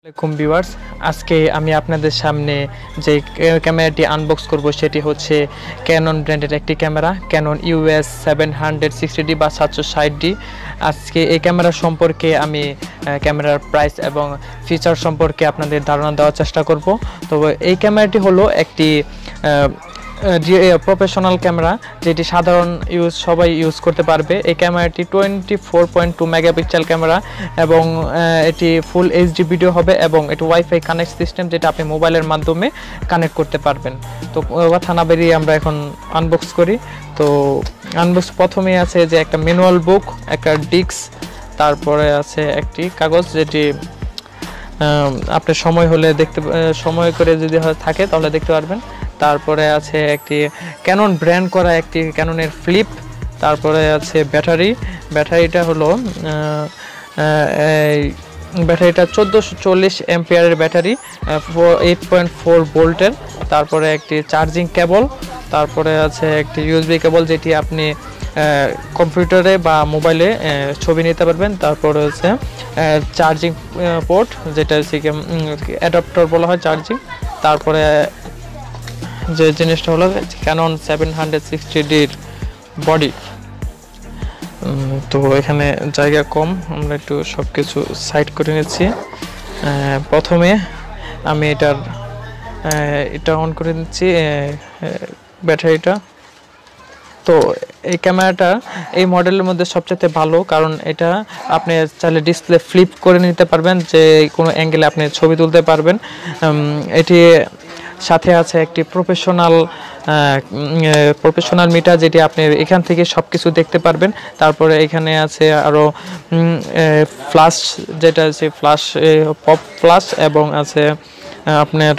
আসসালামু আলাইকুম ভিউয়ার্স, আজকে আমি আপনাদের সামনে যে ক্যামেরাটি আনবক্স করব সেটি হচ্ছে ক্যানন ব্র্যান্ডের একটি ক্যামেরা, ক্যানন EOS 760D বা 760D। আজকে এই ক্যামেরা সম্পর্কে আমি ক্যামেরার প্রাইস এবং ফিচার সম্পর্কে আপনাদের ধারণা দেওয়ার চেষ্টা করব। তো এই ক্যামেরাটি হলো একটি প্রফেশনাল ক্যামেরা, যেটি সাধারণ সবাই ইউজ করতে পারবে। এই ক্যামেরাটি 24.2 মেগাপিক্সেল ক্যামেরা এবং এটি ফুল এইচডি ভিডিও হবে এবং এটি ওয়াইফাই কানেক্ট সিস্টেম, যেটা আপনি মোবাইলের মাধ্যমে কানেক্ট করতে পারবেন। তো কথা না বেরিয়ে আমরা এখন আনবক্স করি। তো আনবক্স প্রথমে আছে যে একটা ম্যানুয়াল বুক, একটা ডিস্ক, তারপরে আছে একটি কাগজ, যেটি আপনি সময় করে যদি থাকে তাহলে দেখতে পারবেন। তারপরে আছে একটি ক্যানন ব্র্যান্ড করা একটি ক্যাননের ফ্লিপ। তারপরে আছে ব্যাটারিটা হলো ব্যাটারিটা 1440 এম্পিয়ারের ব্যাটারি, 8.4 ভোল্টের। তারপরে একটি চার্জিং কেবল, তারপরে আছে একটি ইউএসবি কেবল, যেটি আপনি কম্পিউটারে বা মোবাইলে ছবি নিতে পারবেন। তারপরে হচ্ছে চার্জিং পোর্ট, যেটা হচ্ছে অ্যাডাপ্টার বলা হয় চার্জিং। তারপরে যে জিনিসটা হলো ক্যানন 760Dর বডি। তো এখানে জায়গা কম, আমরা একটু সব কিছু সাইড করে নিচ্ছি। প্রথমে আমি এটা অন করে দিচ্ছি, ব্যাটারিটা। তো এই ক্যামেরাটা এই মডেলের মধ্যে সবচেয়ে ভালো, কারণ এটা আপনি চাইলে ডিসপ্লে ফ্লিপ করে নিতে পারবেন, যে কোনো অ্যাঙ্গেলে আপনি ছবি তুলতে পারবেন। এটি সাথে আছে একটি প্রফেশনাল মিটার, যেটি আপনি এখান থেকে সব কিছু দেখতে পারবেন। তারপরে এখানে আছে আরও ফ্ল্যাশ, যেটা আছে পপ ফ্ল্যাশ, এবং আছে আপনার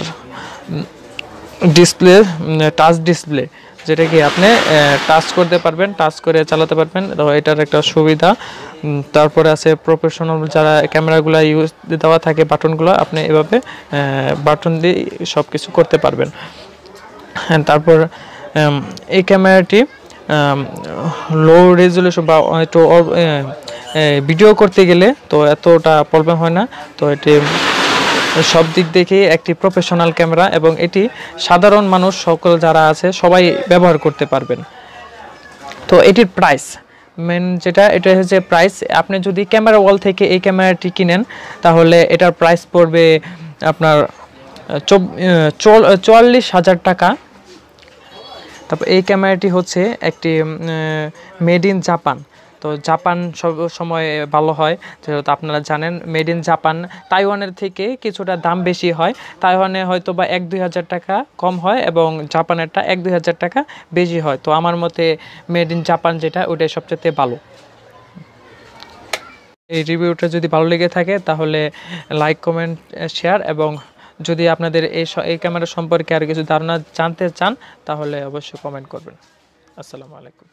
ডিসপ্লে, টাচ ডিসপ্লে, যেটা কি আপনি টাচ করতে পারবেন, টাচ করে চালাতে পারবেন। তো এটার একটা সুবিধা। তারপরে আছে প্রফেশনাল যারা ক্যামেরাগুলো ইউজ দেওয়া থাকে বাটনগুলো, আপনি এভাবে বাটন দিয়ে সব কিছু করতে পারবেন। তারপর এই ক্যামেরাটি লো রেজুলেশন বা একটু ভিডিও করতে গেলে তো এতটা প্রবলেম হয় না। তো এটি সব দিক দেখেই একটি প্রফেশনাল ক্যামেরা, এবং এটি সাধারণ মানুষ সকল যারা আছে সবাই ব্যবহার করতে পারবেন। তো এটির প্রাইস এটা হচ্ছে প্রাইস। আপনি যদি ক্যামেরা ওয়াল থেকে এই ক্যামেরাটি কিনেন তাহলে এটার প্রাইস পড়বে আপনার 44,000 টাকা। তারপর এই ক্যামেরাটি হচ্ছে একটি মেড ইন জাপান। তো জাপান সব সময় ভালো হয়, যেহেতু আপনারা জানেন মেড ইন জাপান। তাইওয়ানের থেকে কিছুটা দাম বেশি হয়, তাইওয়ানে হয়তো বা 1-2 হাজার টাকা কম হয় এবং জাপানেরটা 1-2 হাজার টাকা বেশি হয়। তো আমার মতে মেড ইন জাপান যেটা, ওইটাই সবচেয়ে ভালো। এই রিভিউটা যদি ভালো লেগে থাকে তাহলে লাইক, কমেন্ট, শেয়ার, এবং যদি আপনাদের এই ক্যামেরা সম্পর্কে আর কিছু ধারণা জানতে চান তাহলে অবশ্যই কমেন্ট করবেন। আসসালামু আলাইকুম।